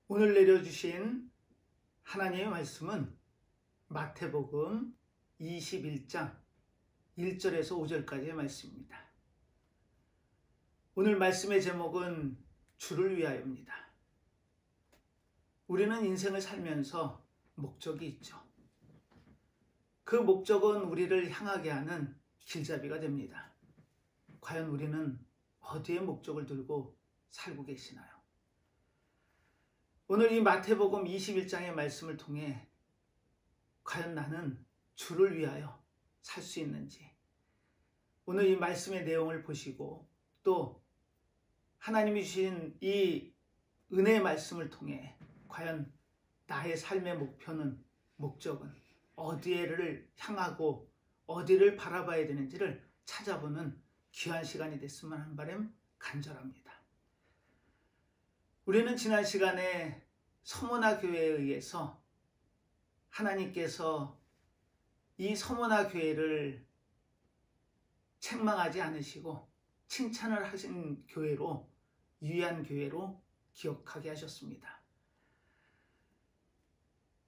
오늘 내려주신 하나님의 말씀은 마태복음 21장 1절에서 5절까지의 말씀입니다. 오늘 말씀의 제목은 주를 위하여입니다. 우리는 인생을 살면서 목적이 있죠. 그 목적은 우리를 향하게 하는 길잡이가 됩니다. 과연 우리는 어디에 목적을 들고 살고 계시나요? 오늘 이 마태복음 21장의 말씀을 통해 과연 나는 주를 위하여 살 수 있는지, 오늘 이 말씀의 내용을 보시고 또 하나님이 주신 이 은혜의 말씀을 통해 과연 나의 삶의 목적은 어디를 향하고 어디를 바라봐야 되는지를 찾아보는 귀한 시간이 됐으면 하는 바람 간절합니다. 우리는 지난 시간에 서모나 교회에 의해서 하나님께서 이 서모나 교회를 책망하지 않으시고 칭찬을 하신 교회로, 유의한 교회로 기억하게 하셨습니다.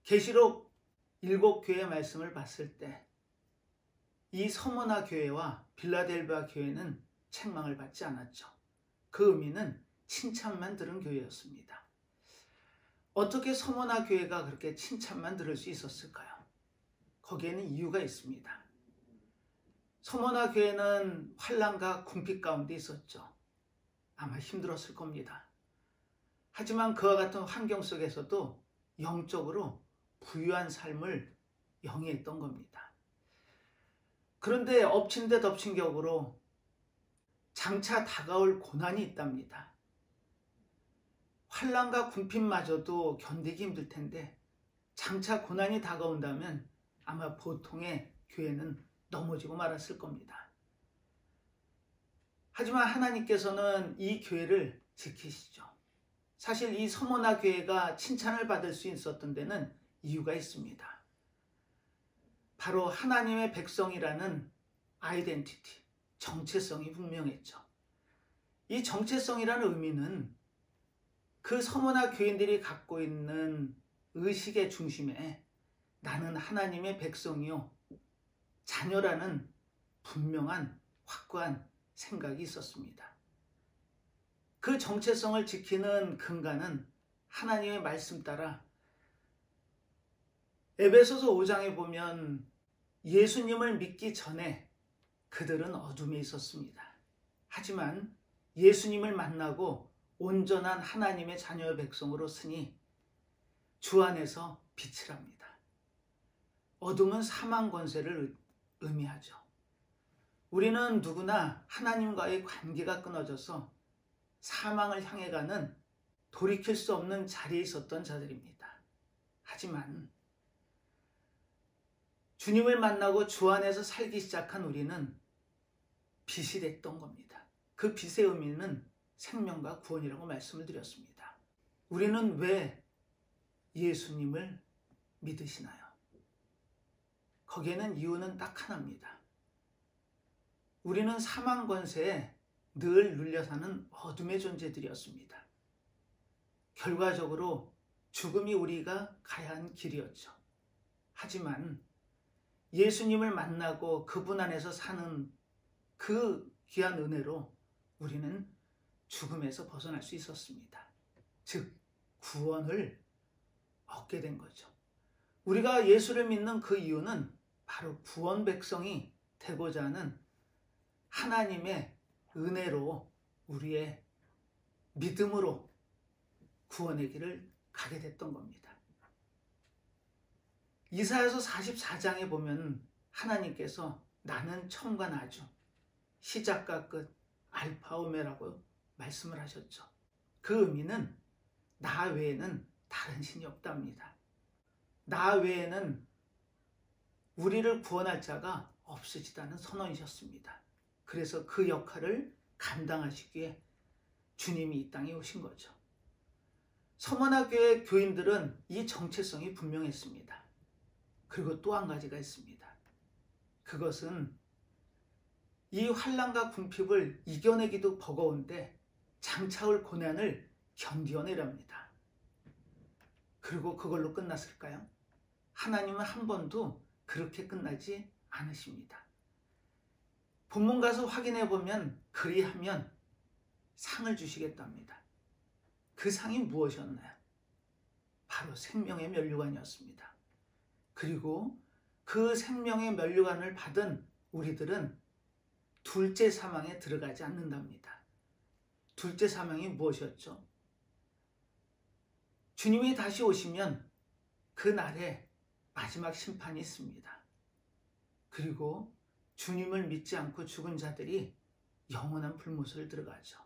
계시록 7교회 말씀을 봤을 때 이 서모나 교회와 빌라델비아 교회는 책망을 받지 않았죠. 그 의미는 칭찬만 들은 교회였습니다. 어떻게 서모나 교회가 그렇게 칭찬만 들을 수 있었을까요? 거기에는 이유가 있습니다. 서모나 교회는 환난과 궁핍 가운데 있었죠. 아마 힘들었을 겁니다. 하지만 그와 같은 환경 속에서도 영적으로 부유한 삶을 영위했던 겁니다. 그런데 엎친 데 덮친 격으로 장차 다가올 고난이 있답니다. 환난과 궁핍마저도 견디기 힘들 텐데 장차 고난이 다가온다면 아마 보통의 교회는 넘어지고 말았을 겁니다. 하지만 하나님께서는 이 교회를 지키시죠. 사실 이 서모나 교회가 칭찬을 받을 수 있었던 데는 이유가 있습니다. 바로 하나님의 백성이라는 아이덴티티, 정체성이 분명했죠. 이 정체성이라는 의미는 그 서모나 교인들이 갖고 있는 의식의 중심에 나는 하나님의 백성이요, 자녀라는 분명한 확고한 생각이 있었습니다. 그 정체성을 지키는 근간은 하나님의 말씀 따라 에베소서 5장에 보면 예수님을 믿기 전에 그들은 어둠에 있었습니다. 하지만 예수님을 만나고 온전한 하나님의 자녀의 백성으로 쓰니 주 안에서 빛을 합니다. 어둠은 사망 권세를 의미하죠. 우리는 누구나 하나님과의 관계가 끊어져서 사망을 향해 가는 돌이킬 수 없는 자리에 있었던 자들입니다. 하지만 주님을 만나고 주 안에서 살기 시작한 우리는 빛이 됐던 겁니다. 그 빛의 의미는 생명과 구원이라고 말씀을 드렸습니다. 우리는 왜 예수님을 믿으시나요? 거기에는 이유는 딱 하나입니다. 우리는 사망 권세에 늘 눌려 사는 어둠의 존재들이었습니다. 결과적으로 죽음이 우리가 가야 한 길이었죠. 하지만 예수님을 만나고 그분 안에서 사는 그 귀한 은혜로 우리는 죽음에서 벗어날 수 있었습니다. 즉, 구원을 얻게 된 거죠. 우리가 예수를 믿는 그 이유는 바로 구원 백성이 되고자 하는 하나님의 은혜로, 우리의 믿음으로 구원의 길을 가게 됐던 겁니다. 이사야서 44장에 보면 하나님께서 나는 처음과 나중, 시작과 끝, 알파 오메라고 말씀을 하셨죠. 그 의미는 나 외에는 다른 신이 없답니다. 나 외에는 우리를 구원할 자가 없으시다는 선언이셨습니다. 그래서 그 역할을 감당하시기에 주님이 이 땅에 오신 거죠. 서머나 교회 교인들은 이 정체성이 분명했습니다. 그리고 또 한 가지가 있습니다. 그것은 이 환난과 궁핍을 이겨내기도 버거운데 장차 올 고난을 견뎌내랍니다. 그리고 그걸로 끝났을까요? 하나님은 한 번도 그렇게 끝나지 않으십니다. 본문 가서 확인해 보면 그리하면 상을 주시겠답니다. 그 상이 무엇이었나요? 바로 생명의 면류관이었습니다. 그리고 그 생명의 면류관을 받은 우리들은 둘째 사망에 들어가지 않는답니다. 둘째 사망이 무엇이었죠? 주님이 다시 오시면 그날에 마지막 심판이 있습니다. 그리고 주님을 믿지 않고 죽은 자들이 영원한 불못을 들어가죠.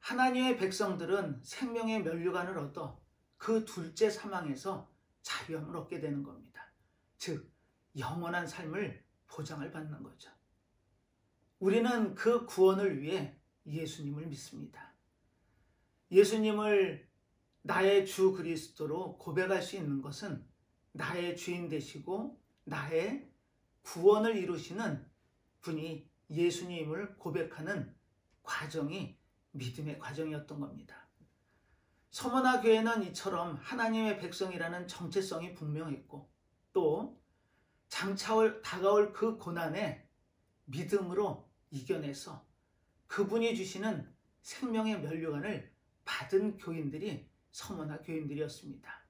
하나님의 백성들은 생명의 면류관을 얻어 그 둘째 사망에서 자유함을 얻게 되는 겁니다. 즉 영원한 삶을 보장을 받는 거죠. 우리는 그 구원을 위해 예수님을 믿습니다. 예수님을 나의 주 그리스도로 고백할 수 있는 것은 나의 주인 되시고 나의 구원을 이루시는 분이 예수님을 고백하는 과정이 믿음의 과정이었던 겁니다. 서머나 교회는 이처럼 하나님의 백성이라는 정체성이 분명했고 또 장차 다가올 그 고난에 믿음으로 이겨내서 그분이 주시는 생명의 면류관을 받은 교인들이 서머나 교인들이었습니다.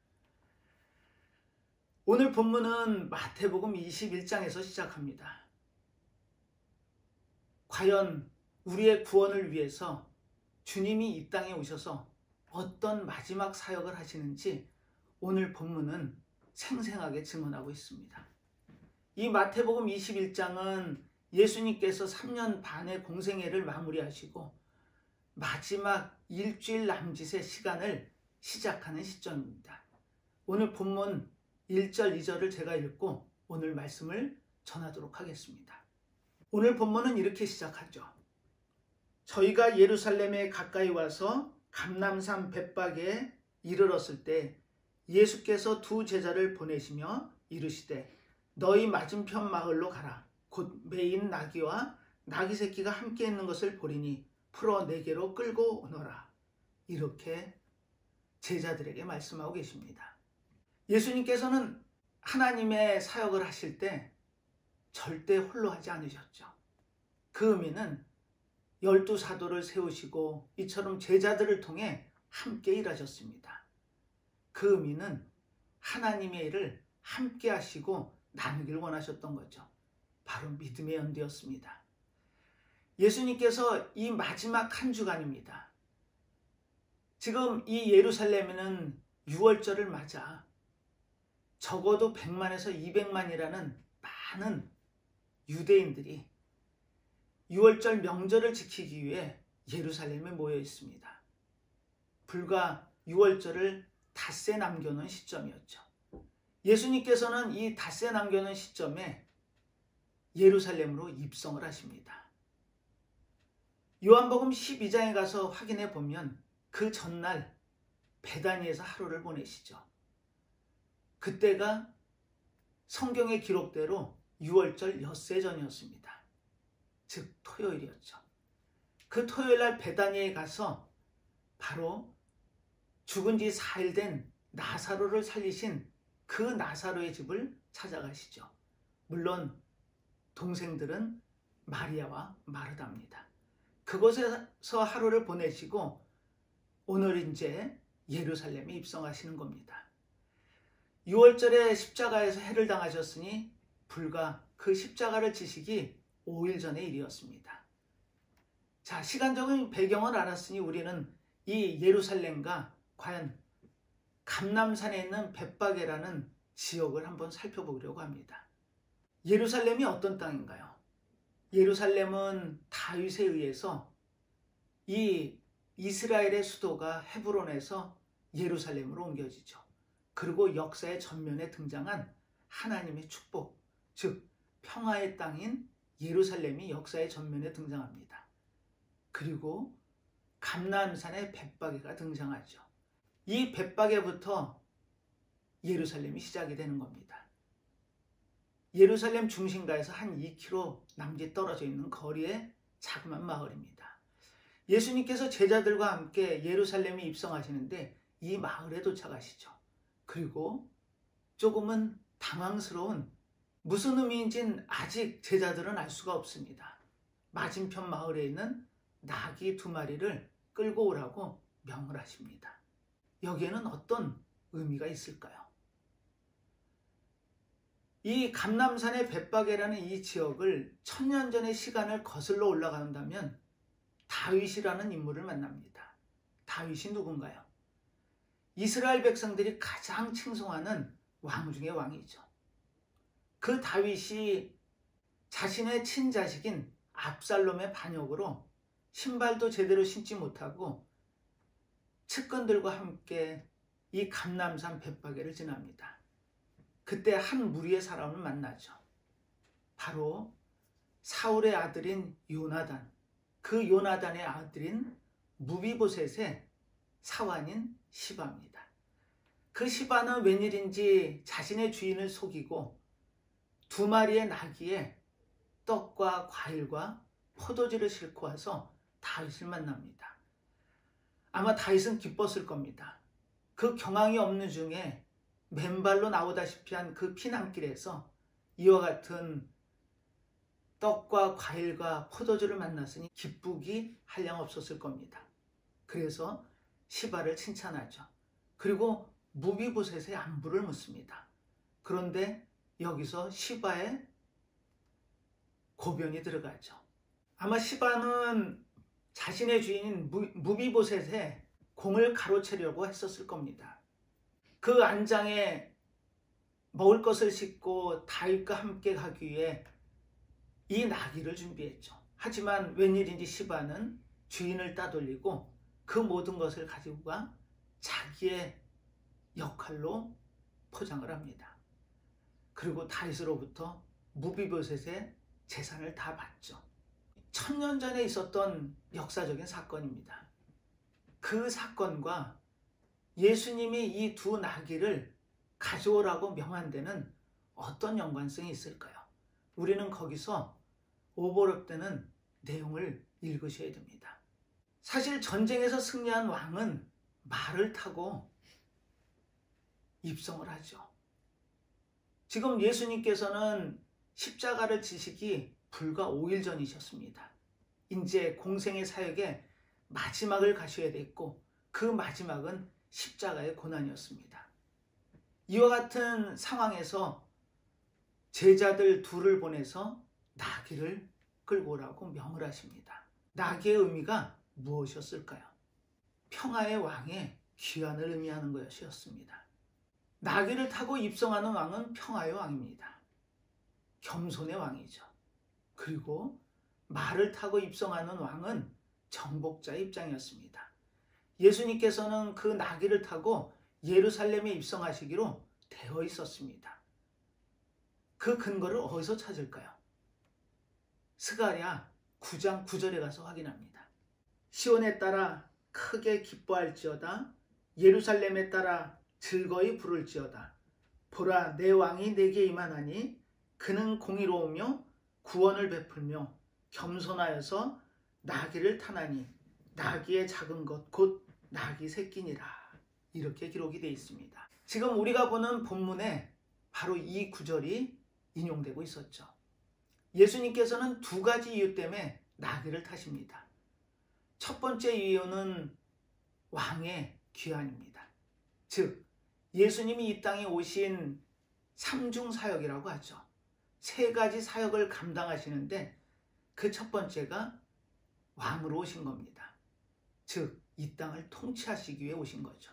오늘 본문은 마태복음 21장에서 시작합니다. 과연 우리의 구원을 위해서 주님이 이 땅에 오셔서 어떤 마지막 사역을 하시는지 오늘 본문은 생생하게 증언하고 있습니다. 이 마태복음 21장은 예수님께서 3년 반의 공생애를 마무리하시고 마지막 일주일 남짓의 시간을 시작하는 시점입니다. 오늘 본문 1절, 2절을 제가 읽고 오늘 말씀을 전하도록 하겠습니다. 오늘 본문은 이렇게 시작하죠. 저희가 예루살렘에 가까이 와서 감람산 벳박에 이르렀을 때 예수께서 두 제자를 보내시며 이르시되 너희 맞은편 마을로 가라. 곧 매인 나귀와 나귀 새끼가 함께 있는 것을 보리니 풀어 내게로 끌고 오너라. 이렇게 제자들에게 말씀하고 계십니다. 예수님께서는 하나님의 사역을 하실 때 절대 홀로 하지 않으셨죠. 그 의미는 12사도를 세우시고 이처럼 제자들을 통해 함께 일하셨습니다. 그 의미는 하나님의 일을 함께 하시고 나누길 원하셨던 거죠. 바로 믿음의 연대였습니다. 예수님께서 이 마지막 한 주간입니다. 지금 이 예루살렘에는 6월절을 맞아 적어도 100만에서 200만이라는 많은 유대인들이 6월절 명절을 지키기 위해 예루살렘에 모여 있습니다. 불과 6월절을 닷새 남겨놓은 시점이었죠. 예수님께서는 이 닷새 남겨놓은 시점에 예루살렘으로 입성을 하십니다. 요한복음 12장에 가서 확인해 보면 그 전날 베다니에서 하루를 보내시죠. 그때가 성경의 기록대로 6월절 엿새 전이었습니다. 즉 토요일이었죠. 그 토요일날 베다니에 가서 바로 죽은 지 4일 된 나사로를 살리신 그 나사로의 집을 찾아가시죠. 물론 동생들은 마리아와 마르다입니다. 그곳에서 하루를 보내시고 오늘 이제 예루살렘에 입성하시는 겁니다. 6월절에 십자가에서 해를 당하셨으니 불과 그 십자가를 지시기 5일 전의 일이었습니다. 자, 시간적인 배경을 알았으니 우리는 이 예루살렘과 과연 감람산에 있는 벳바게라는 지역을 한번 살펴보려고 합니다. 예루살렘이 어떤 땅인가요? 예루살렘은 다윗에 의해서 이 이스라엘의 수도가 헤브론에서 예루살렘으로 옮겨지죠. 그리고 역사의 전면에 등장한 하나님의 축복, 즉 평화의 땅인 예루살렘이 역사의 전면에 등장합니다. 그리고 감람산의 벳바게가 등장하죠. 이 벳바게부터 예루살렘이 시작이 되는 겁니다. 예루살렘 중심가에서 한 2km 남짓 떨어져 있는 거리의 자그마한 마을입니다. 예수님께서 제자들과 함께 예루살렘에 입성하시는데 이 마을에 도착하시죠. 그리고 조금은 당황스러운 무슨 의미인지는 아직 제자들은 알 수가 없습니다. 맞은편 마을에 있는 나귀 2마리를 끌고 오라고 명을 하십니다. 여기에는 어떤 의미가 있을까요? 이 감람산의 벳박이라는 이 지역을 1000년 전의 시간을 거슬러 올라간다면 다윗이라는 인물을 만납니다. 다윗이 누군가요? 이스라엘 백성들이 가장 칭송하는 왕 중의 왕이죠. 그 다윗이 자신의 친자식인 압살롬의 반역으로 신발도 제대로 신지 못하고 측근들과 함께 이 감람산 벳박이를 지납니다. 그때 한 무리의 사람을 만나죠. 바로 사울의 아들인 요나단, 그 요나단의 아들인 무비보셋의 사환인 시바입니다. 그 시바는 웬일인지 자신의 주인을 속이고 2마리의 나귀에 떡과 과일과 포도주를 싣고 와서 다윗을 만납니다. 아마 다윗은 기뻤을 겁니다. 그 경황이 없는 중에 맨발로 나오다시피 한 그 피난길에서 이와 같은 떡과 과일과 포도주를 만났으니 기쁘기 한량 없었을 겁니다. 그래서 시바를 칭찬하죠. 그리고 무비보셋의 안부를 묻습니다. 그런데 여기서 시바의 고변이 들어가죠. 아마 시바는 자신의 주인인 무비보셋의 공을 가로채려고 했었을 겁니다. 그 안장에 먹을 것을 싣고 다윗과 함께 가기 위해 이 나귀를 준비했죠. 하지만 웬일인지 시바는 주인을 따돌리고 그 모든 것을 가지고 가 자기의 역할로 포장을 합니다. 그리고 다윗으로부터 무비보셋의 재산을 다 받죠. 1000년 전에 있었던 역사적인 사건입니다. 그 사건과 예수님이 이 2 나귀를 가져오라고 명한 데는 어떤 연관성이 있을까요? 우리는 거기서 오버랩되는 내용을 읽으셔야 됩니다. 사실 전쟁에서 승리한 왕은 말을 타고 입성을 하죠. 지금 예수님께서는 십자가를 지시기 불과 5일 전이셨습니다. 이제 공생의 사역의 마지막을 가셔야 됐고 그 마지막은 십자가의 고난이었습니다. 이와 같은 상황에서 제자들 2을 보내서 나귀를 끌고 오라고 명을 하십니다. 나귀의 의미가 무엇이었을까요? 평화의 왕의 귀환을 의미하는 것이었습니다. 나귀를 타고 입성하는 왕은 평화의 왕입니다. 겸손의 왕이죠. 그리고 말을 타고 입성하는 왕은 정복자의 입장이었습니다. 예수님께서는 그 나귀를 타고 예루살렘에 입성하시기로 되어 있었습니다. 그 근거를 어디서 찾을까요? 스가랴 9장 9절에 가서 확인합니다. 시온에 따라 크게 기뻐할지어다. 예루살렘에 따라 즐거이 부를지어다. 보라, 내 왕이 내게 임하나니 그는 공의로우며 구원을 베풀며 겸손하여서 나귀를 타나니 나귀의 작은 것 곧 나귀 새끼니라. 이렇게 기록이 되어 있습니다. 지금 우리가 보는 본문에 바로 이 구절이 인용되고 있었죠. 예수님께서는 2가지 이유 때문에 나귀를 타십니다. 첫 번째 이유는 왕의 귀환입니다. 즉 예수님이 이 땅에 오신 3중 사역이라고 하죠. 3가지 사역을 감당하시는데 그 첫 번째가 왕으로 오신 겁니다. 즉 이 땅을 통치하시기 위해 오신 거죠.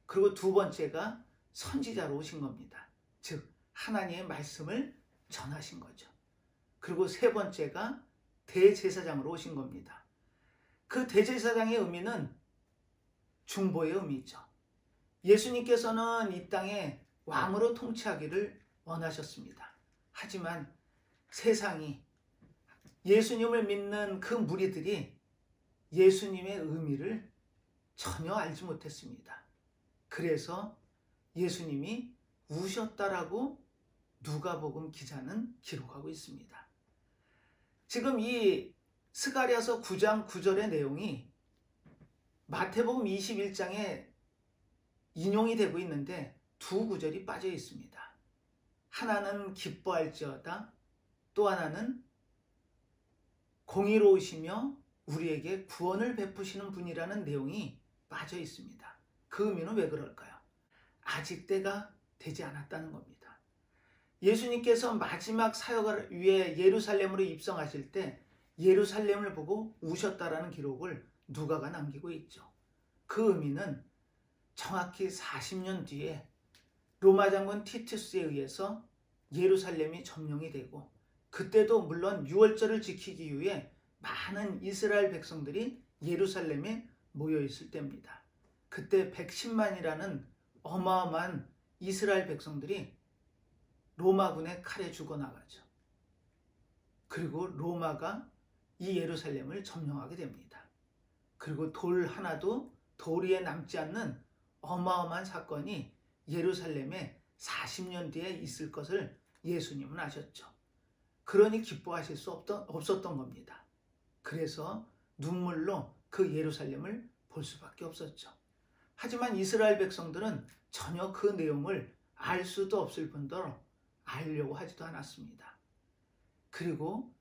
그리고 2번째가 선지자로 오신 겁니다. 즉 하나님의 말씀을 전하신 거죠. 그리고 3번째가 대제사장으로 오신 겁니다. 그 대제사장의 의미는 중보의 의미죠. 예수님께서는 이 땅에 왕으로 통치하기를 원하셨습니다. 하지만 세상이 예수님을 믿는 그 무리들이 예수님의 의미를 전혀 알지 못했습니다. 그래서 예수님이 우셨다라고 누가복음 기자는 기록하고 있습니다. 지금 이 스가랴서 9장 9절의 내용이 마태복음 21장의 인용이 되고 있는데 두 구절이 빠져 있습니다. 하나는 기뻐할지어다, 또 하나는 공의로우시며 우리에게 구원을 베푸시는 분이라는 내용이 빠져 있습니다. 그 의미는 왜 그럴까요? 아직 때가 되지 않았다는 겁니다. 예수님께서 마지막 사역을 위해 예루살렘으로 입성하실 때 예루살렘을 보고 우셨다라는 기록을 누가가 남기고 있죠. 그 의미는 정확히 40년 뒤에 로마 장군 티투스에 의해서 예루살렘이 점령이 되고, 그때도 물론 유월절을 지키기 위해 많은 이스라엘 백성들이 예루살렘에 모여 있을 때입니다. 그때 110만이라는 어마어마한 이스라엘 백성들이 로마군의 칼에 죽어나가죠. 그리고 로마가 이 예루살렘을 점령하게 됩니다. 그리고 돌 하나도 돌 위에 남지 않는 어마어마한 사건이 예루살렘에 40년 뒤에 있을 것을 예수님은 아셨죠. 그러니 기뻐하실 수 없었던 겁니다. 그래서 눈물로 그 예루살렘을 볼 수밖에 없었죠. 하지만 이스라엘 백성들은 전혀 그 내용을 알 수도 없을 뿐더러 알려고 하지도 않았습니다. 그리고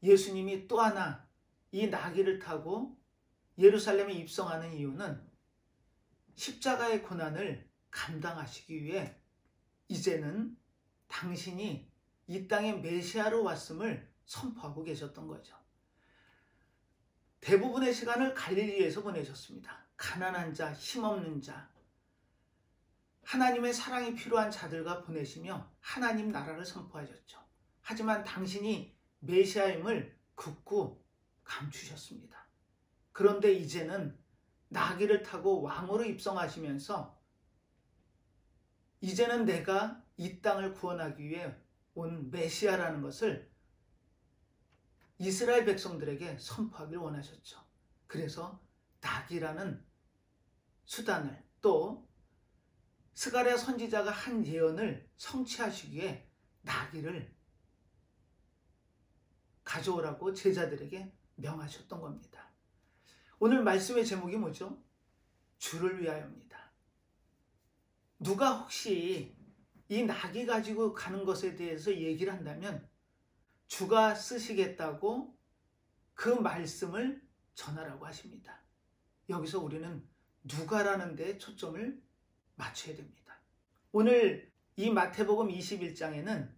예수님이 또 하나 이 나귀를 타고 예루살렘에 입성하는 이유는 십자가의 고난을 감당하시기 위해 이제는 당신이 이 땅에 메시아로 왔음을 선포하고 계셨던 거죠. 대부분의 시간을 갈릴리에서 보내셨습니다. 가난한 자, 힘없는 자, 하나님의 사랑이 필요한 자들과 보내시며 하나님 나라를 선포하셨죠. 하지만 당신이 메시아임을 굳고 감추셨습니다. 그런데 이제는 나귀를 타고 왕으로 입성하시면서 이제는 내가 이 땅을 구원하기 위해 온 메시아라는 것을 이스라엘 백성들에게 선포하기를 원하셨죠. 그래서 나귀라는 수단을, 또 스가랴 선지자가 한 예언을 성취하시기 위해 나귀를 가져오라고 제자들에게 명하셨던 겁니다. 오늘 말씀의 제목이 뭐죠? 주를 위하여입니다. 누가 혹시 이 나귀 가지고 가는 것에 대해서 얘기를 한다면 주가 쓰시겠다고 그 말씀을 전하라고 하십니다. 여기서 우리는 누가라는 데 초점을 맞춰야 됩니다. 오늘 이 마태복음 21장에는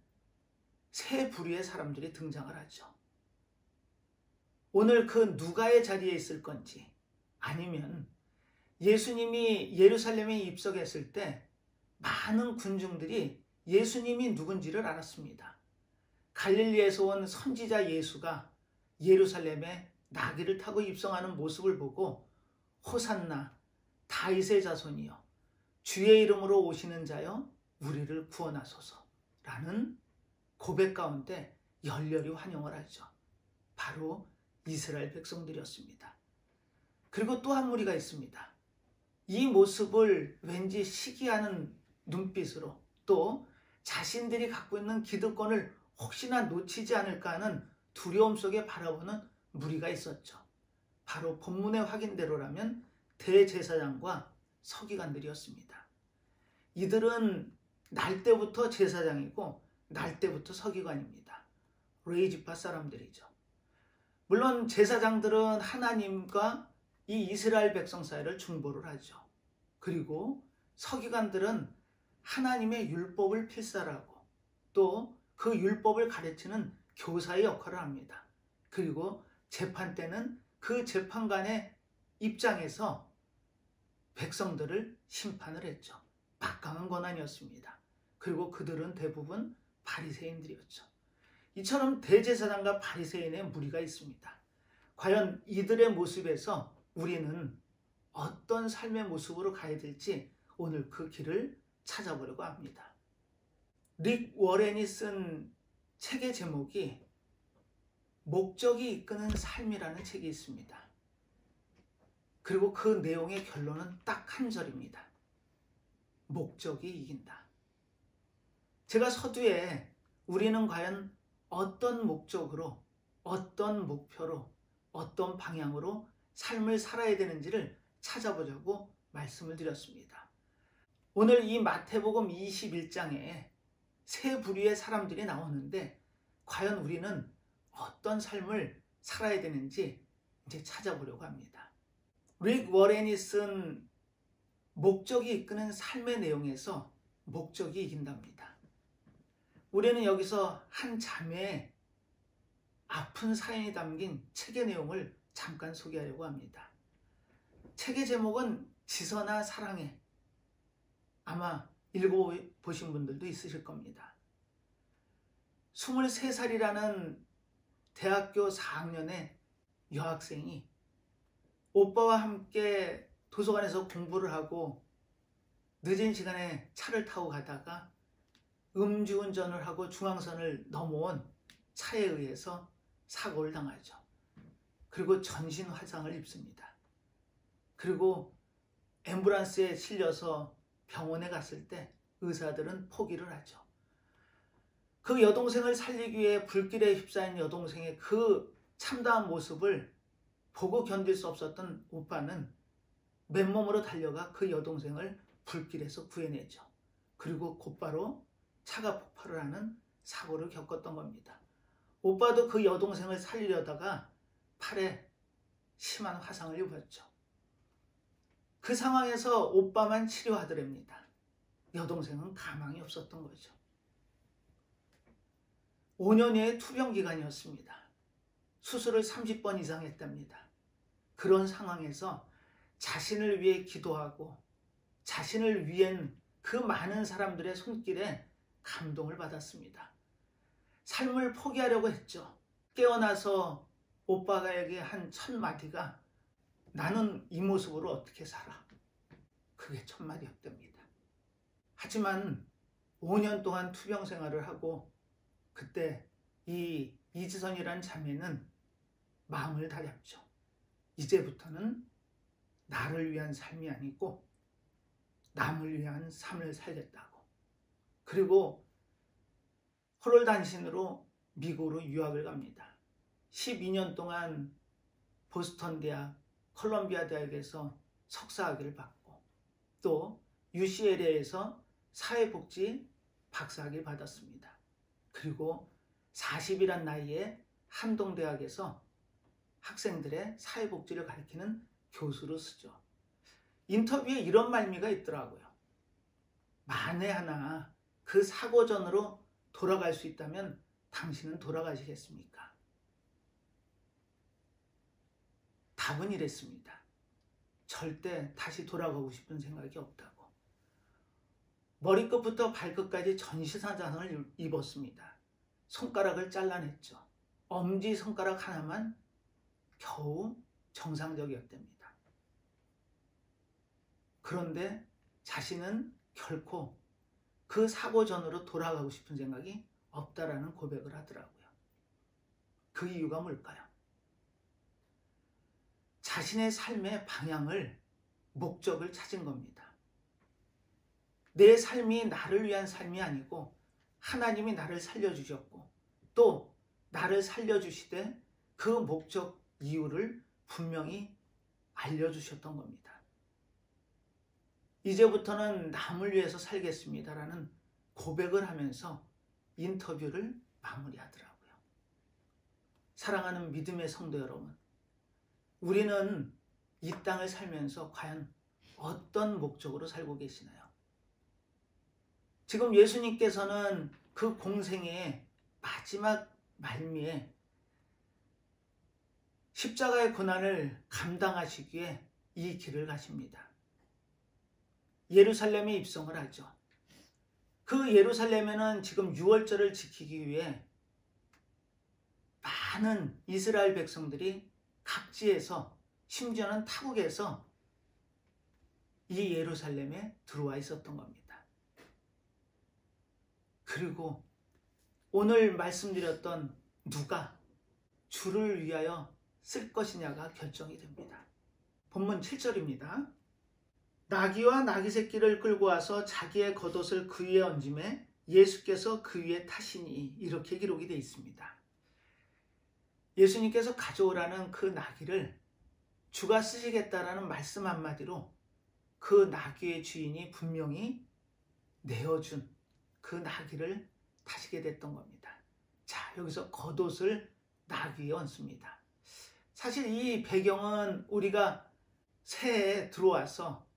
세 부류의 사람들이 등장을 하죠. 오늘 그 누가의 자리에 있을 건지, 아니면 예수님이 예루살렘에 입성했을 때 많은 군중들이 예수님이 누군지를 알았습니다. 갈릴리에서 온 선지자 예수가 예루살렘에 나귀를 타고 입성하는 모습을 보고 호산나 다윗의 자손이여 주의 이름으로 오시는 자여 우리를 구원하소서라는 고백 가운데 열렬히 환영을 하죠. 바로 이스라엘 백성들이었습니다. 그리고 또 한 무리가 있습니다. 이 모습을 왠지 시기하는 눈빛으로, 또 자신들이 갖고 있는 기득권을 혹시나 놓치지 않을까 하는 두려움 속에 바라보는 무리가 있었죠. 바로 본문의 확인대로라면 대제사장과 서기관들이었습니다. 이들은 날 때부터 제사장이고 날 때부터 서기관입니다. 레위지파 사람들이죠. 물론 제사장들은 하나님과 이 이스라엘 백성 사이를 중보를 하죠. 그리고 서기관들은 하나님의 율법을 필사하고 또 그 율법을 가르치는 교사의 역할을 합니다. 그리고 재판 때는 그 재판관의 입장에서 백성들을 심판을 했죠. 막강한 권한이었습니다. 그리고 그들은 대부분 바리새인들이었죠. 이처럼 대제사장과 바리새인의 무리가 있습니다. 과연 이들의 모습에서 우리는 어떤 삶의 모습으로 가야 될지 오늘 그 길을 찾아보려고 합니다. 릭 워렌이 쓴 책의 제목이 목적이 이끄는 삶이라는 책이 있습니다. 그리고 그 내용의 결론은 딱 한 절입니다. 목적이 이긴다. 제가 서두에 우리는 과연 어떤 목적으로, 어떤 목표로, 어떤 방향으로 삶을 살아야 되는지를 찾아보자고 말씀을 드렸습니다. 오늘 이 마태복음 21장에 세 부류의 사람들이 나오는데 과연 우리는 어떤 삶을 살아야 되는지 이제 찾아보려고 합니다. 릭 워렌이 쓴 목적이 이끄는 삶의 내용에서 목적이 이긴답니다. 우리는 여기서 한 자매의 아픈 사연이 담긴 책의 내용을 잠깐 소개하려고 합니다. 책의 제목은 지선아 사랑해. 아마 읽어보신 분들도 있으실 겁니다. 23살이라는 대학교 4학년의 여학생이 오빠와 함께 도서관에서 공부를 하고 늦은 시간에 차를 타고 가다가 음주운전을 하고 중앙선을 넘어온 차에 의해서 사고를 당하죠. 그리고 전신 화상을 입습니다. 그리고 앰뷸런스에 실려서 병원에 갔을 때 의사들은 포기를 하죠. 그 여동생을 살리기 위해 불길에 휩싸인 여동생의 그 참다한 모습을 보고 견딜 수 없었던 오빠는 맨몸으로 달려가 그 여동생을 불길에서 구해내죠. 그리고 곧바로 차가 폭발을 하는 사고를 겪었던 겁니다. 오빠도 그 여동생을 살리려다가 팔에 심한 화상을 입었죠. 그 상황에서 오빠만 치료하더랍니다. 여동생은 가망이 없었던 거죠. 5년여의 투병 기간이었습니다. 수술을 30번 이상 했답니다. 그런 상황에서 자신을 위해 기도하고 자신을 위한 그 많은 사람들의 손길에 감동을 받았습니다. 삶을 포기하려고 했죠. 깨어나서 오빠가에게 한 첫 마디가 나는 이 모습으로 어떻게 살아? 그게 첫 마디였답니다. 하지만 5년 동안 투병 생활을 하고 그때 이 이지선이라는 자매는 마음을 다잡죠. 이제부터는 나를 위한 삶이 아니고 남을 위한 삶을 살겠다고. 그리고 홀을 단신으로 미국으로 유학을 갑니다. 12년 동안 보스턴 대학, 콜롬비아 대학에서 석사학위를 받고 또 UCLA에서 사회복지 박사학위를 받았습니다. 그리고 40이란 나이에 한동대학에서 학생들의 사회복지를 가르치는 교수로 쓰죠. 인터뷰에 이런 말미가 있더라고요. 만에 하나 그 사고 전으로 돌아갈 수 있다면 당신은 돌아가시겠습니까? 답은 이랬습니다. 절대 다시 돌아가고 싶은 생각이 없다고. 머리끝부터 발끝까지 전시사장을 입었습니다. 손가락을 잘라냈죠. 엄지손가락 하나만 겨우 정상적이었답니다. 그런데 자신은 결코 그 사고 전으로 돌아가고 싶은 생각이 없다라는 고백을 하더라고요. 그 이유가 뭘까요? 자신의 삶의 방향을, 목적을 찾은 겁니다. 내 삶이 나를 위한 삶이 아니고 하나님이 나를 살려주셨고 또 나를 살려주시되 그 목적 이유를 분명히 알려주셨던 겁니다. 이제부터는 남을 위해서 살겠습니다라는 고백을 하면서 인터뷰를 마무리하더라고요. 사랑하는 믿음의 성도 여러분, 우리는 이 땅을 살면서 과연 어떤 목적으로 살고 계시나요? 지금 예수님께서는 그 공생의 마지막 말미에 십자가의 고난을 감당하시기에 이 길을 가십니다. 예루살렘에 입성을 하죠. 그 예루살렘에는 지금 유월절을 지키기 위해 많은 이스라엘 백성들이 각지에서 심지어는 타국에서 이 예루살렘에 들어와 있었던 겁니다. 그리고 오늘 말씀드렸던 누가 주를 위하여 쓸 것이냐가 결정이 됩니다. 본문 7절입니다. 나귀와 나귀 새끼를 끌고 와서 자기의 겉옷을 그 위에 얹음에 예수께서 그 위에 타시니 이렇게 기록이 되어 있습니다. 예수님께서 가져오라는 그 나귀를 주가 쓰시겠다라는 말씀 한마디로 그 나귀의 주인이 분명히 내어준 그 나귀를 타시게 됐던 겁니다. 자, 여기서 겉옷을 나귀에 얹습니다. 사실 이 배경은 우리가 새해에 들어와서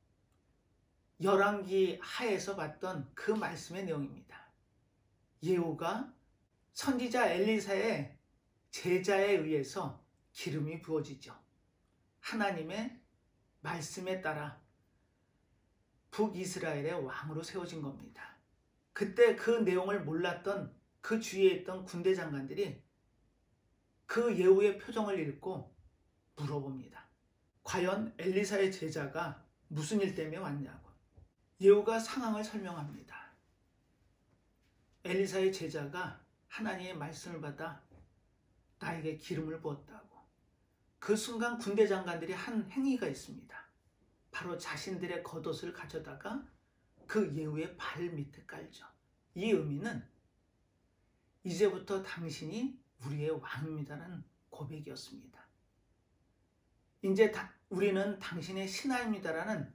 열왕기 하에서 봤던 그 말씀의 내용입니다. 예후가 선지자 엘리사의 제자에 의해서 기름이 부어지죠. 하나님의 말씀에 따라 북이스라엘의 왕으로 세워진 겁니다. 그때 그 내용을 몰랐던 그 주위에 있던 군대 장관들이 그 예후의 표정을 읽고 물어봅니다. 과연 엘리사의 제자가 무슨 일 때문에 왔냐고. 예후가 상황을 설명합니다. 엘리사의 제자가 하나님의 말씀을 받아 나에게 기름을 부었다고. 그 순간 군대 장관들이 한 행위가 있습니다. 바로 자신들의 겉옷을 가져다가 그 예후의 발 밑에 깔죠. 이 의미는 이제부터 당신이 우리의 왕입니다라는 고백이었습니다. 이제 우리는 당신의 신하입니다라는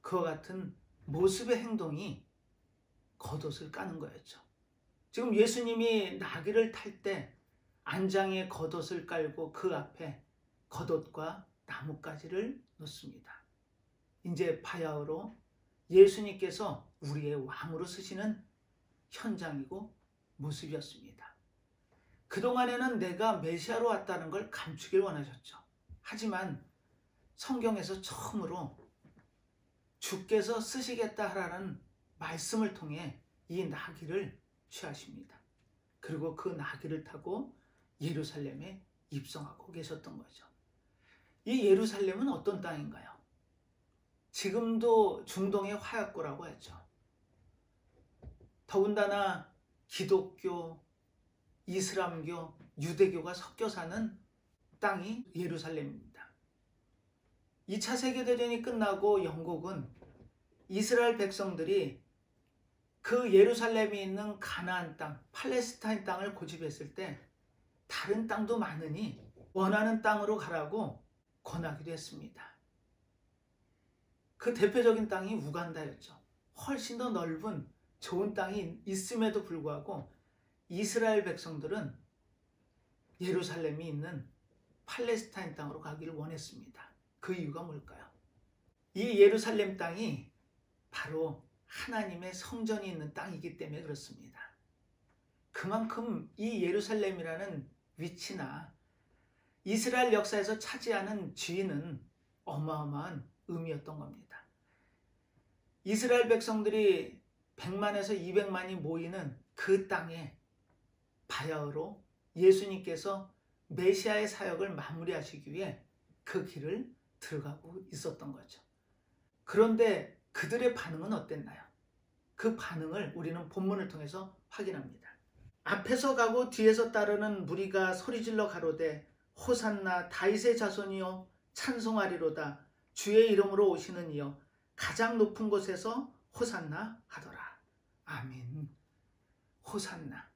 그와 같은 모습의 행동이 겉옷을 까는 거였죠. 지금 예수님이 나귀를 탈 때 안장에 겉옷을 깔고 그 앞에 겉옷과 나뭇가지를 놓습니다. 이제 바야흐로 예수님께서 우리의 왕으로 쓰시는 현장이고 모습이었습니다. 그동안에는 내가 메시아로 왔다는 걸 감추길 원하셨죠. 하지만 성경에서 처음으로 주께서 쓰시겠다라는 말씀을 통해 이 나귀를 취하십니다. 그리고 그 나귀를 타고 예루살렘에 입성하고 계셨던 거죠. 이 예루살렘은 어떤 땅인가요? 지금도 중동의 화약고라고 하죠. 더군다나 기독교, 이슬람교, 유대교가 섞여 사는 땅이 예루살렘입니다. 2차 세계대전이 끝나고 영국은 이스라엘 백성들이 그 예루살렘에 있는 가나안 땅, 팔레스타인 땅을 고집했을 때 다른 땅도 많으니 원하는 땅으로 가라고 권하기도 했습니다. 그 대표적인 땅이 우간다였죠. 훨씬 더 넓은 좋은 땅이 있음에도 불구하고 이스라엘 백성들은 예루살렘이 있는 팔레스타인 땅으로 가기를 원했습니다. 그 이유가 뭘까요? 이 예루살렘 땅이 바로 하나님의 성전이 있는 땅이기 때문에 그렇습니다. 그만큼 이 예루살렘이라는 위치나 이스라엘 역사에서 차지하는 지위는 어마어마한 의미였던 겁니다. 이스라엘 백성들이 100만에서 200만이 모이는 그 땅에 바야흐로 예수님께서 메시아의 사역을 마무리하시기 위해 그 길을 들어가고 있었던 거죠. 그런데 그들의 반응은 어땠나요? 그 반응을 우리는 본문을 통해서 확인합니다. 앞에서 가고 뒤에서 따르는 무리가 소리질러 가로되 호산나 다윗의 자손이여 찬송하리로다 주의 이름으로 오시는 이여 가장 높은 곳에서 호산나 하더라. 아멘. 호산나.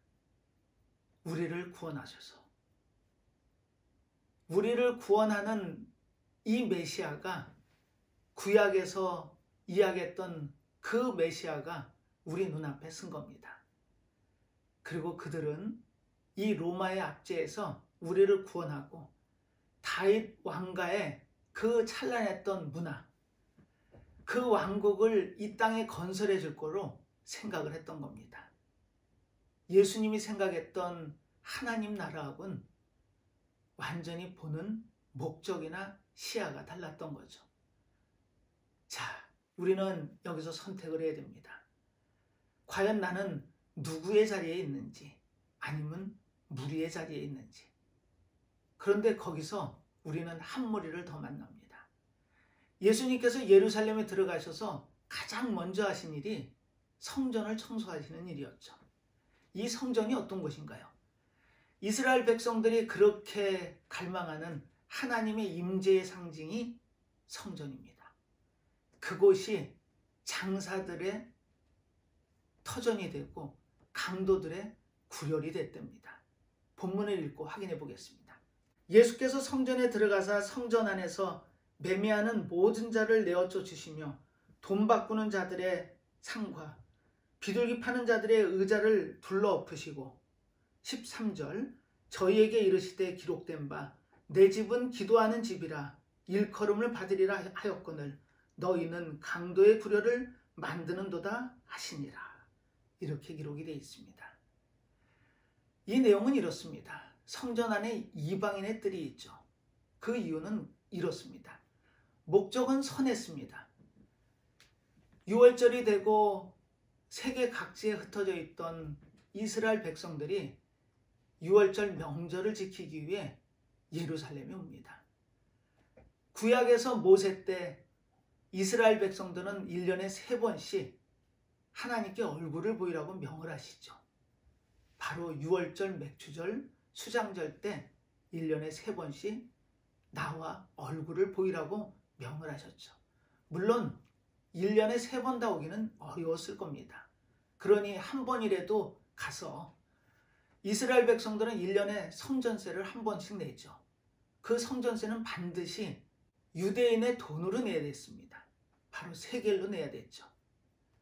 우리를 구원하셔서. 우리를 구원하는 이 메시아가 구약에서 이야기했던 그 메시아가 우리 눈앞에 쓴 겁니다. 그리고 그들은 이 로마의 압제에서 우리를 구원하고 다윗 왕가의 그 찬란했던 문화, 그 왕국을 이 땅에 건설해 줄 거로 생각을 했던 겁니다. 예수님이 생각했던 하나님 나라하고는 완전히 보는 목적이나 시야가 달랐던 거죠. 자, 우리는 여기서 선택을 해야 됩니다. 과연 나는 누구의 자리에 있는지 아니면 무리의 자리에 있는지. 그런데 거기서 우리는 한 무리를 더 만납니다. 예수님께서 예루살렘에 들어가셔서 가장 먼저 하신 일이 성전을 청소하시는 일이었죠. 이 성전이 어떤 곳인가요? 이스라엘 백성들이 그렇게 갈망하는 하나님의 임재의 상징이 성전입니다. 그곳이 장사들의 터전이 되고 강도들의 구렬이 됐답니다. 본문을 읽고 확인해 보겠습니다. 예수께서 성전에 들어가사 성전 안에서 매매하는 모든 자를 내어 쫓으시며 돈 바꾸는 자들의 상과 비둘기 파는 자들의 의자를 둘러 엎으시고 13절 저희에게 이르시되 기록된 바 내 집은 기도하는 집이라 일컬음을 받으리라 하였거늘 너희는 강도의 구려를 만드는도다 하시니라. 이렇게 기록이 되어 있습니다. 이 내용은 이렇습니다. 성전 안에 이방인의 뜰이 있죠. 그 이유는 이렇습니다. 목적은 선했습니다. 6월절이 되고 세계 각지에 흩어져 있던 이스라엘 백성들이 6월절 명절을 지키기 위해 예루살렘에 옵니다. 구약에서 모세 때 이스라엘 백성들은 1년에 3번씩 하나님께 얼굴을 보이라고 명을 하시죠. 바로 6월절, 맥주절, 수장절 때 1년에 3번씩 나와 얼굴을 보이라고 명을 하셨죠. 물론 1년에 3번 다 오기는 어려웠을 겁니다. 그러니 한 번이라도 가서 이스라엘 백성들은 1년에 성전세를 한 번씩 내죠. 그 성전세는 반드시 유대인의 돈으로 내야 됐습니다. 바로 세겔로 내야 됐죠.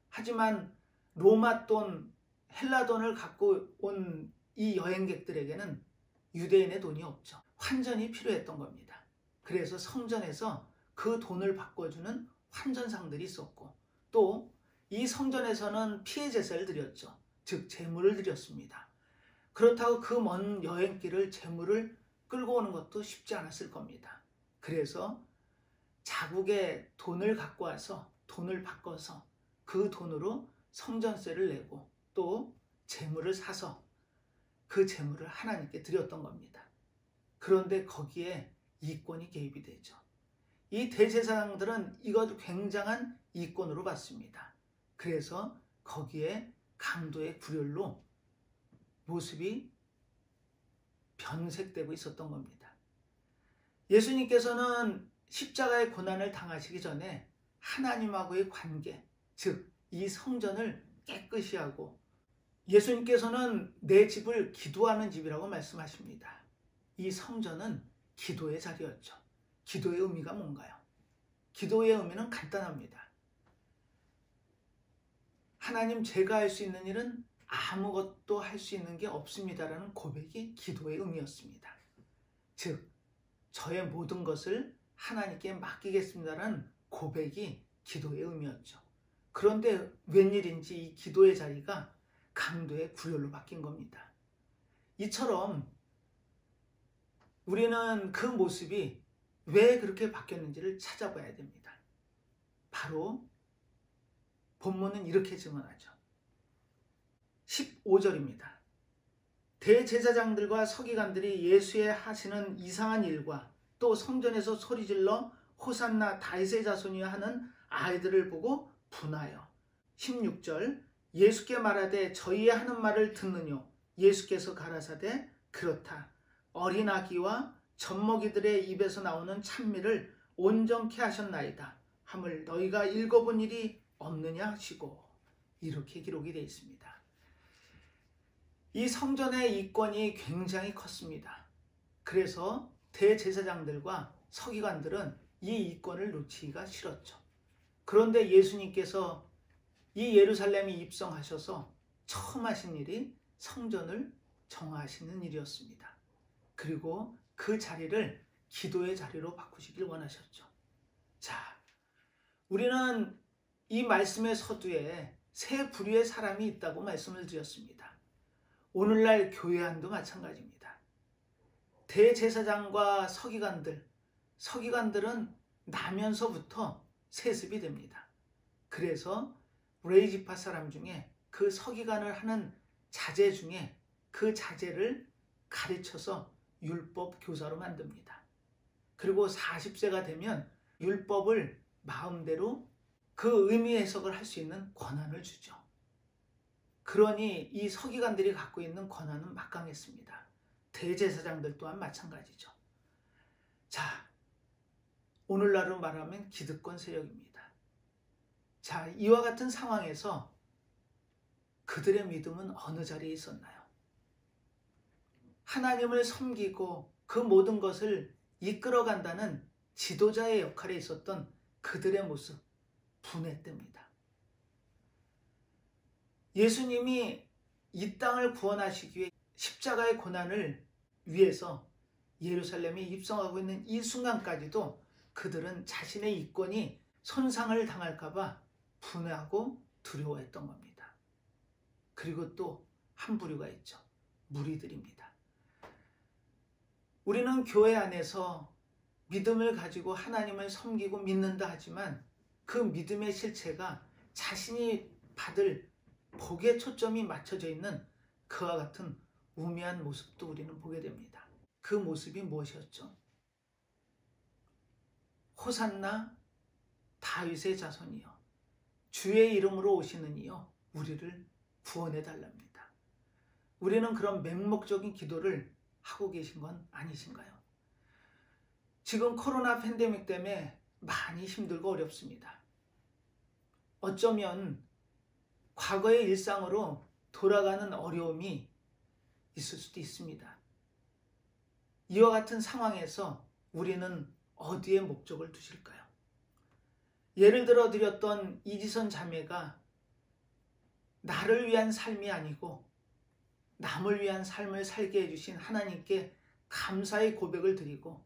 하지만 로마 돈, 헬라 돈을 갖고 온 이 여행객들에게는 유대인의 돈이 없죠. 환전이 필요했던 겁니다. 그래서 성전에서 그 돈을 바꿔주는 환전상들이 있었고 또 이 성전에서는 피해 제사를 드렸죠. 즉 제물을 드렸습니다. 그렇다고 그 먼 여행길을 제물을 끌고 오는 것도 쉽지 않았을 겁니다. 그래서 자국의 돈을 갖고 와서 돈을 바꿔서 그 돈으로 성전세를 내고 또 제물을 사서 그 제물을 하나님께 드렸던 겁니다. 그런데 거기에 이권이 개입이 되죠. 이 대제사장들은 이것 굉장한 이권으로 봤습니다. 그래서 거기에 강도의 굴혈로 모습이 변색되고 있었던 겁니다. 예수님께서는 십자가의 고난을 당하시기 전에 하나님하고의 관계, 즉 이 성전을 깨끗이 하고 예수님께서는 내 집을 기도하는 집이라고 말씀하십니다. 이 성전은 기도의 자리였죠. 기도의 의미가 뭔가요? 기도의 의미는 간단합니다. 하나님, 제가 할 수 있는 일은 아무것도 할 수 있는 게 없습니다라는 고백이 기도의 의미였습니다. 즉 저의 모든 것을 하나님께 맡기겠습니다라는 고백이 기도의 의미였죠. 그런데 웬일인지 이 기도의 자리가 강도의 굴혈로 바뀐 겁니다. 이처럼 우리는 그 모습이 왜 그렇게 바뀌었는지를 찾아봐야 됩니다. 바로 본문은 이렇게 증언하죠. 15절입니다. 대제사장들과 서기관들이 예수의 하시는 이상한 일과 또 성전에서 소리질러 호산나 다윗의 자손이여 하는 아이들을 보고 분하여 16절 예수께 말하되 저희의 하는 말을 듣느뇨 예수께서 가라사대 그렇다 어린아기와 젖먹이들의 입에서 나오는 찬미를 온전케 하셨나이다 함을 너희가 읽어본 일이 없느냐 하시고 이렇게 기록이 되어 있습니다. 이 성전의 이권이 굉장히 컸습니다. 그래서 대제사장들과 서기관들은 이 이권을 놓치기가 싫었죠. 그런데 예수님께서 이 예루살렘에 입성하셔서 처음 하신 일이 성전을 정화하시는 일이었습니다. 그리고 그 자리를 기도의 자리로 바꾸시길 원하셨죠. 자, 우리는 이 말씀의 서두에 세 부류의 사람이 있다고 말씀을 드렸습니다. 오늘날 교회 안도 마찬가지입니다. 대제사장과 서기관들은 나면서부터 세습이 됩니다. 그래서 레이지파 사람 중에 그 서기관을 하는 자제 중에 그 자제를 가르쳐서 율법 교사로 만듭니다. 그리고 40세가 되면 율법을 마음대로 그 의미 해석을 할 수 있는 권한을 주죠. 그러니 이 서기관들이 갖고 있는 권한은 막강했습니다. 대제사장들 또한 마찬가지죠. 자, 오늘날로 말하면 기득권 세력입니다. 자, 이와 같은 상황에서 그들의 믿음은 어느 자리에 있었나요? 하나님을 섬기고 그 모든 것을 이끌어간다는 지도자의 역할에 있었던 그들의 모습, 분했답니다. 예수님이 이 땅을 구원하시기 위해 십자가의 고난을 위해서 예루살렘에 입성하고 있는 이 순간까지도 그들은 자신의 이권이 손상을 당할까 봐 분해하고 두려워했던 겁니다. 그리고 또 한 부류가 있죠. 무리들입니다. 우리는 교회 안에서 믿음을 가지고 하나님을 섬기고 믿는다 하지만 그 믿음의 실체가 자신이 받을 복에 초점이 맞춰져 있는 그와 같은 우매한 모습도 우리는 보게 됩니다. 그 모습이 무엇이었죠? 호산나 다윗의 자손이여, 주의 이름으로 오시는 이여 우리를 구원해 달랍니다. 우리는 그런 맹목적인 기도를 하고 계신 건 아니신가요? 지금 코로나 팬데믹 때문에 많이 힘들고 어렵습니다. 어쩌면 과거의 일상으로 돌아가는 어려움이 있을 수도 있습니다. 이와 같은 상황에서 우리는 어디에 목적을 두실까요? 예를 들어 드렸던 이지선 자매가 나를 위한 삶이 아니고 남을 위한 삶을 살게 해주신 하나님께 감사의 고백을 드리고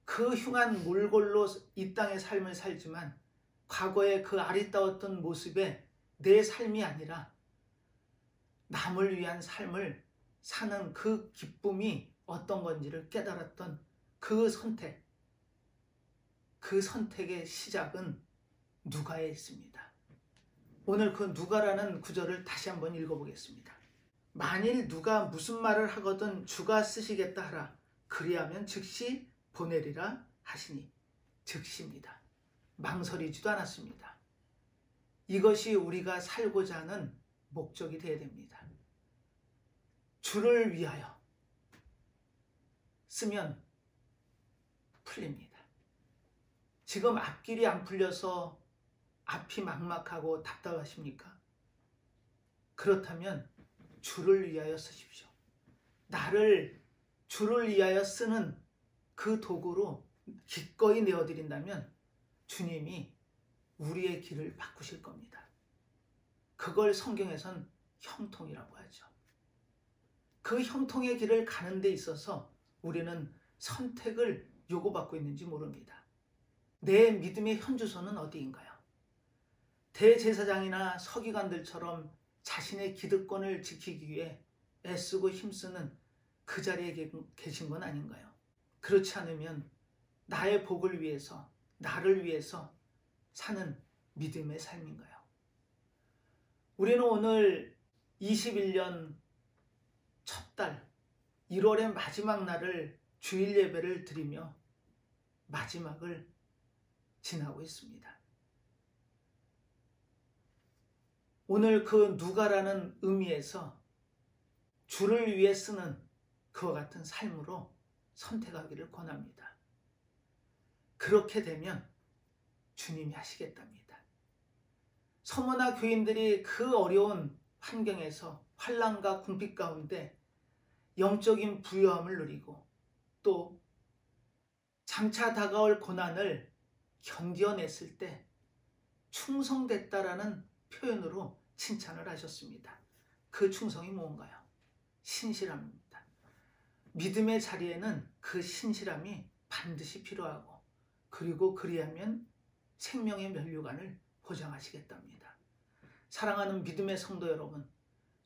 그 흉한 몰골로 이 땅의 삶을 살지만 과거의 그 아리따웠던 모습에 내 삶이 아니라 남을 위한 삶을 사는 그 기쁨이 어떤 건지를 깨달았던 그 선택의 시작은 누가에 있습니다. 오늘 그 누가라는 구절을 다시 한번 읽어보겠습니다. 만일 누가 무슨 말을 하거든 주가 쓰시겠다 하라. 그리하면 즉시 보내리라 하시니. 즉시입니다. 망설이지도 않았습니다. 이것이 우리가 살고자 하는 목적이 되어야 됩니다. 주를 위하여 쓰면 풀립니다. 지금 앞길이 안 풀려서 앞이 막막하고 답답하십니까? 그렇다면 주를 위하여 쓰십시오. 나를 주를 위하여 쓰는 그 도구로 기꺼이 내어드린다면 주님이 우리의 길을 바꾸실 겁니다. 그걸 성경에선 형통이라고 하죠. 그 형통의 길을 가는 데 있어서 우리는 선택을 요구받고 있는지 모릅니다. 내 믿음의 현주소는 어디인가요? 대제사장이나 서기관들처럼 자신의 기득권을 지키기 위해 애쓰고 힘쓰는 그 자리에 계신 건 아닌가요? 그렇지 않으면 나의 복을 위해서, 나를 위해서 사는 믿음의 삶인가요? 우리는 오늘 21년 첫 달 1월의 마지막 날을 주일 예배를 드리며 마지막을 지나고 있습니다. 오늘 그 누가라는 의미에서 주를 위해 쓰는 그와 같은 삶으로 선택하기를 권합니다. 그렇게 되면 주님이 하시겠답니다. 서머나 교인들이 그 어려운 환경에서 환난과 궁핍 가운데 영적인 부유함을 누리고 또 장차 다가올 고난을 견뎌냈을 때 충성됐다라는 표현으로 칭찬을 하셨습니다. 그 충성이 뭔가요? 신실함입니다. 믿음의 자리에는 그 신실함이 반드시 필요하고 그리고 그리하면 생명의 면류관을 보장하시겠답니다. 사랑하는 믿음의 성도 여러분,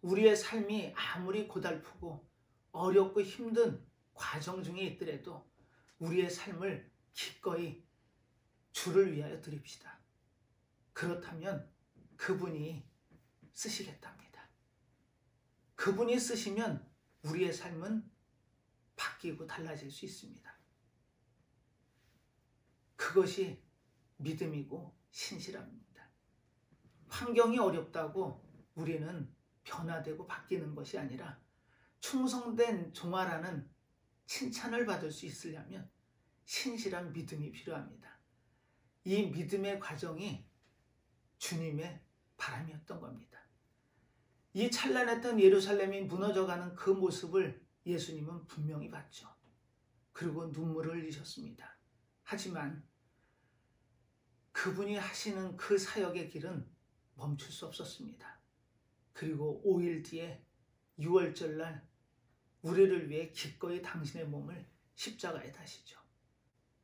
우리의 삶이 아무리 고달프고 어렵고 힘든 과정 중에 있더라도 우리의 삶을 기꺼이 주를 위하여 드립시다. 그렇다면 그분이 쓰시겠답니다. 그분이 쓰시면 우리의 삶은 바뀌고 달라질 수 있습니다. 그것이 믿음이고 신실함입니다. 환경이 어렵다고 우리는 변화되고 바뀌는 것이 아니라 충성된 종아라는 칭찬을 받을 수 있으려면 신실한 믿음이 필요합니다. 이 믿음의 과정이 주님의 바람이었던 겁니다. 이 찬란했던 예루살렘이 무너져가는 그 모습을 예수님은 분명히 봤죠. 그리고 눈물을 흘리셨습니다. 하지만 그분이 하시는 그 사역의 길은 멈출 수 없었습니다. 그리고 5일 뒤에 6월절 날 우리를 위해 기꺼이 당신의 몸을 십자가에 다시죠.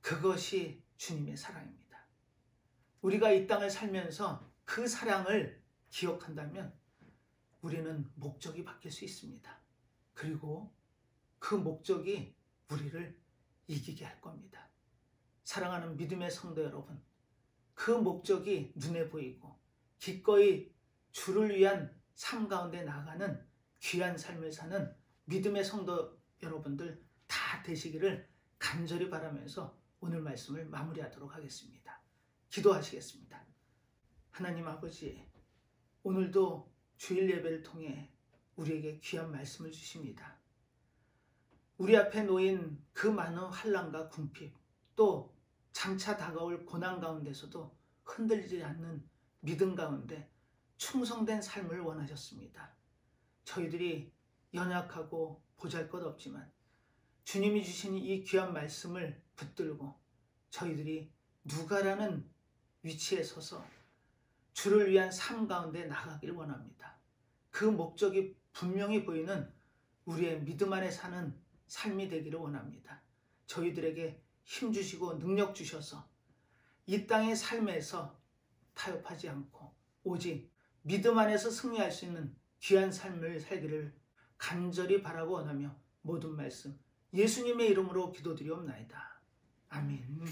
그것이 주님의 사랑입니다. 우리가 이 땅을 살면서 그 사랑을 기억한다면 우리는 목적이 바뀔 수 있습니다. 그리고 그 목적이 우리를 이기게 할 겁니다. 사랑하는 믿음의 성도 여러분, 그 목적이 눈에 보이고 기꺼이 주를 위한 삶 가운데 나가는 귀한 삶을 사는 믿음의 성도 여러분들 다 되시기를 간절히 바라면서 오늘 말씀을 마무리하도록 하겠습니다. 기도하시겠습니다. 하나님 아버지, 오늘도 주일 예배를 통해 우리에게 귀한 말씀을 주십니다. 우리 앞에 놓인 그 많은 환난과 궁핍, 또 장차 다가올 고난 가운데서도 흔들리지 않는 믿음 가운데 충성된 삶을 원하셨습니다. 저희들이 연약하고 보잘것없지만 주님이 주신 이 귀한 말씀을 붙들고 저희들이 누가라는 위치에 서서 주를 위한 삶 가운데 나가길 원합니다. 그 목적이 분명히 보이는 우리의 믿음 안에 사는 삶이 되기를 원합니다. 저희들에게 힘 주시고 능력 주셔서 이 땅의 삶에서 타협하지 않고 오직 믿음 안에서 승리할 수 있는 귀한 삶을 살기를 간절히 바라고 원하며 모든 말씀 예수님의 이름으로 기도드리옵나이다. 아멘.